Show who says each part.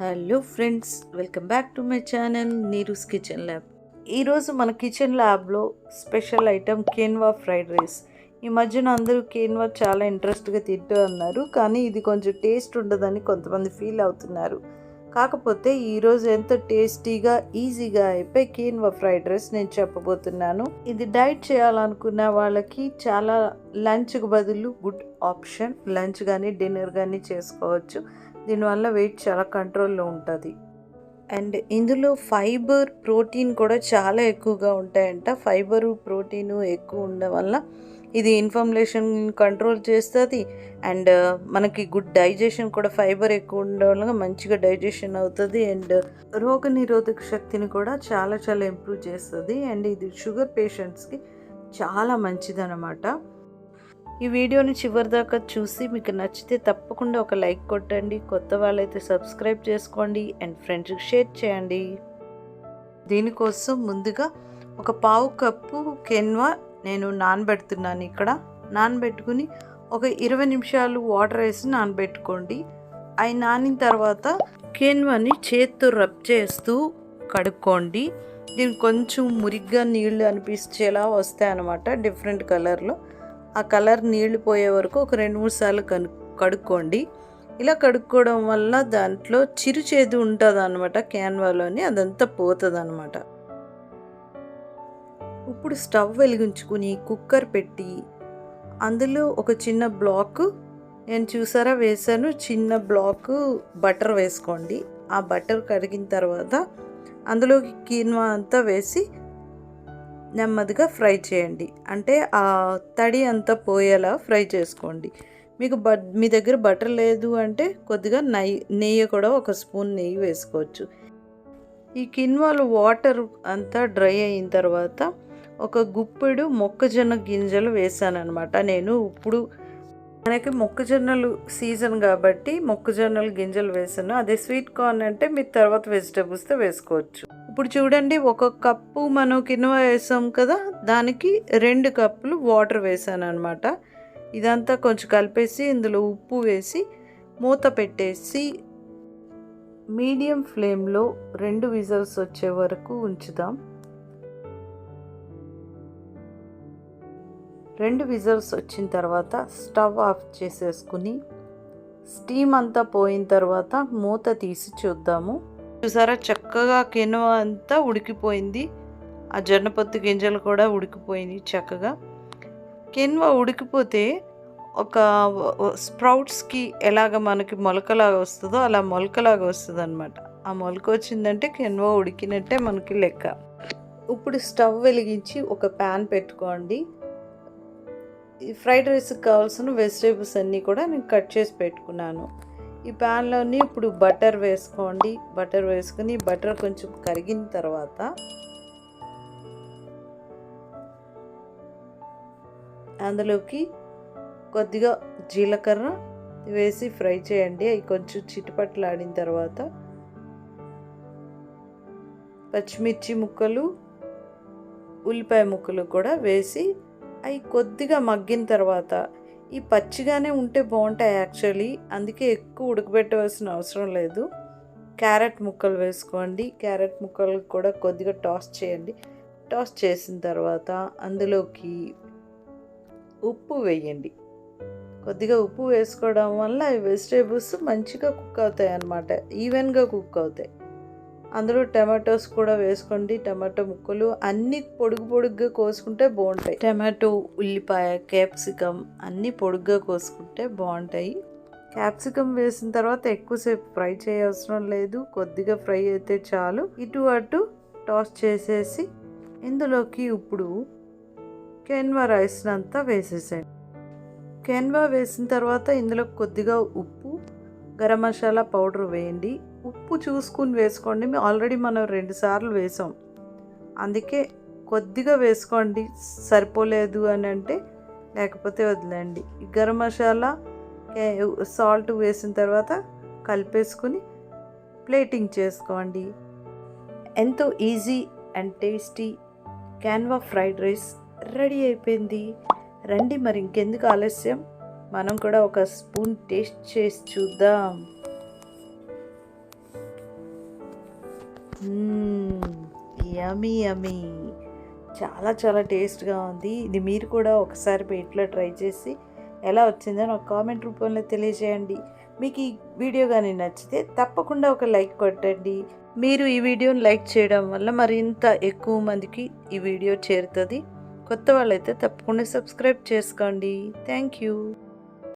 Speaker 1: Hello friends, welcome back to my channel Neeru's kitchen lab. ఈరోజు మన kitchen ల్యాబ్లో special item quinoa fried rice. ఈ మధ్యన అందరూ కిన్వా చాలా ఇంట్రెస్ట్గా తింటూ అన్నారు, కానీ ఇది కొంచెం టేస్ట్ ఉండదని కొంతమంది ఫీల్ అవుతున్నారు. కాకపోతే ఈరోజు ఎంతో టేస్టీగా ఈజీగా అయిపోయి కిన్వా ఫ్రైడ్ రైస్ నేను చెప్పబోతున్నాను. ఇది డైట్ చేయాలనుకున్న వాళ్ళకి చాలా లంచ్కి బదులు గుడ్ ఆప్షన్. లంచ్ కానీ డిన్నర్ కానీ చేసుకోవచ్చు. దీనివల్ల వెయిట్ చాలా కంట్రోల్లో ఉంటుంది. అండ్ ఇందులో ఫైబర్, ప్రోటీన్ కూడా చాలా ఎక్కువగా ఉంటాయంట. ఫైబరు, ప్రోటీను ఎక్కువ ఉండడం వల్ల ఇది ఇన్ఫ్లమేషన్ కంట్రోల్ చేస్తుంది. అండ్ మనకి గుడ్ డైజెషన్ కూడా, ఫైబర్ ఎక్కువ ఉండడం వల్ల మంచిగా డైజెషన్ అవుతుంది. అండ్ రోగనిరోధక శక్తిని కూడా చాలా చాలా ఇంప్రూవ్ చేస్తుంది. అండ్ ఇది షుగర్ పేషెంట్స్కి చాలా మంచిదన్నమాట. ఈ వీడియోని చివరిదాకా చూసి మీకు నచ్చితే తప్పకుండా ఒక లైక్ కొట్టండి. కొత్త వాళ్ళైతే సబ్స్క్రైబ్ చేసుకోండి అండ్ ఫ్రెండ్స్కి షేర్ చేయండి. దీనికోసం ముందుగా ఒక పావు కప్పు కిన్వా నేను నానబెడుతున్నాను. ఇక్కడ నానబెట్టుకుని ఒక 20 నిమిషాలు వాటర్ వేసి నానబెట్టుకోండి. అవి నానిన తర్వాత కిన్వాని చేత్తో రబ్ చేస్తూ కడుక్కోండి. దీనికి కొంచెం మురిగ్గా నీళ్ళు అనిపించేలా వస్తాయి అన్నమాట, డిఫరెంట్ కలర్లో. ఆ కలర్ నీళ్లు పోయే వరకు ఒక 2-3 సార్లు కడుక్కోండి. ఇలా కడుక్కోవడం వల్ల దాంట్లో చిరుచేదు ఉంటుంది అన్నమాట, క్యాన్వాలోని అదంతా పోతుంది అన్నమాట. ఇప్పుడు స్టవ్ వెలిగించుకుని కుక్కర్ పెట్టి అందులో ఒక చిన్న బ్లాక్, నేను చూసారా వేసాను, చిన్న బ్లాక్ బటర్ వేసుకోండి. ఆ బటర్ కడిగిన తర్వాత అందులోకి కిన్వా అంతా వేసి నెమ్మదిగా ఫ్రై చేయండి. అంటే ఆ తడి అంతా పోయేలా ఫ్రై చేసుకోండి. మీకు మీ దగ్గర బటర్ లేదు అంటే కొద్దిగా నెయ్యి కూడా, ఒక స్పూన్ నెయ్యి వేసుకోవచ్చు. ఈ కిన్వాలో వాటర్ అంతా డ్రై అయిన తర్వాత ఒక గుప్పెడు మొక్కజొన్న గింజలు వేసానమాట నేను. ఇప్పుడు మనకి మొక్కజొన్నలు సీజన్ కాబట్టి మొక్కజొన్నల గింజలు వేసాను. అదే స్వీట్ కార్న్ అంటే మీరు తర్వాత వెజిటబుల్స్తో వేసుకోవచ్చు. ఇప్పుడు చూడండి, 1 కప్పు మనం కిన్వా వేసాం కదా, దానికి 2 కప్పులు వాటర్ వేసాను అనమాట. ఇదంతా కొంచెం కలిపేసి ఇందులో ఉప్పు వేసి మూత పెట్టేసి మీడియం ఫ్లేమ్లో 2 విజిల్స్ వచ్చే వరకు ఉంచుదాం. 2 విజిల్స్ వచ్చిన తర్వాత స్టవ్ ఆఫ్ చేసేసుకుని స్టీమ్ అంతా పోయిన తర్వాత మూత తీసి చూద్దాము. చూసారా, చక్కగా కిన్వా అంతా ఉడికిపోయింది. ఆ జొన్నపొత్తు గింజలు కూడా ఉడికిపోయినాయి చక్కగా. కిన్వా ఉడికిపోతే ఒక స్ప్రౌట్స్కి ఎలాగ మనకి మొలకలాగా వస్తుందో అలా మొలకలాగా వస్తుంది అనమాట. ఆ మొలక వచ్చిందంటే కిన్వా ఉడికినట్టే మనకి లెక్క. ఇప్పుడు స్టవ్ వెలిగించి ఒక ప్యాన్ పెట్టుకోండి. ఈ ఫ్రైడ్ రైస్కి కావాల్సిన వెజిటేబుల్స్ అన్నీ కూడా నేను కట్ చేసి పెట్టుకున్నాను. ఈ ప్యాన్లోని ఇప్పుడు బటర్ వేసుకోండి. బటర్ వేసుకుని బటర్ కొంచెం కరిగిన తర్వాత అందులోకి కొద్దిగా జీలకర్ర వేసి ఫ్రై చేయండి. అవి కొంచెం చిటపట్లాడిన తర్వాత పచ్చిమిర్చి ముక్కలు, ఉల్లిపాయ ముక్కలు కూడా వేసి అవి కొద్దిగా మగ్గిన తర్వాత, ఈ పచ్చిగానే ఉంటే బాగుంటాయి యాక్చువల్లీ, అందుకే ఎక్కువ ఉడకబెట్టవలసిన అవసరం లేదు. క్యారెట్ ముక్కలు వేసుకోండి. క్యారెట్ ముక్కలు కూడా కొద్దిగా టాస్ చేయండి. టాస్ చేసిన తర్వాత అందులోకి ఉప్పు వేయండి. కొద్దిగా ఉప్పు వేసుకోవడం వల్ల ఈ వెజిటేబుల్స్ మంచిగా కుక్ అవుతాయి అన్నమాట, ఈవెన్గా కుక్ అవుతాయి. అందులో టమాటోస్ కూడా వేసుకోండి. టమాటో ముక్కలు అన్నీ పొడుగుగా కోసుకుంటే బాగుంటాయి. టమాటో, ఉల్లిపాయ, క్యాప్సికమ్ అన్నీ పొడుగ్గా కోసుకుంటే బాగుంటాయి. క్యాప్సికమ్ వేసిన తర్వాత ఎక్కువసేపు ఫ్రై చేయవసరం లేదు, కొద్దిగా ఫ్రై అయితే చాలు. ఇటు అటు టాస్ చేసేసి ఇందులోకి ఇప్పుడు కిన్వా రైస్ని అంతా వేసేసేయండి. కిన్వా వేసిన తర్వాత ఇందులో కొద్దిగా ఉప్పు, గరం మసాలా పౌడర్ వేయండి. ఉప్పు చూసుకుని వేసుకోండి. ఆల్రెడీ మనం 2 సార్లు వేసాం, అందుకే కొద్దిగా వేసుకోండి. సరిపోలేదు అని అంటే లేకపోతే వదిలేండి. గరం మసాలా, సాల్ట్ వేసిన తర్వాత కలిపేసుకుని ప్లేటింగ్ చేసుకోండి. ఎంతో easy and tasty quinoa fried rice ready అయిపోయింది. రండి, మరి ఇంకెందుకు ఆలస్యం, మనం కూడా ఒక స్పూన్ టేస్ట్ చేసి చూద్దాం. యమీ యమీ, చాలా చాలా టేస్ట్గా ఉంది. ఇది మీరు కూడా ఒకసారి ఇంట్లో ట్రై చేసి ఎలా వచ్చిందో నాకు కామెంట్ రూపంలో తెలియజేయండి. మీకు ఈ వీడియో కానీ నచ్చితే తప్పకుండా ఒక లైక్ కొట్టండి. మీరు ఈ వీడియోని లైక్ చేయడం వల్ల మరింత ఎక్కువ మందికి ఈ వీడియో చేరుతుంది. కొత్త వాళ్ళైతే తప్పకుండా సబ్స్క్రైబ్ చేసుకోండి. Thank you.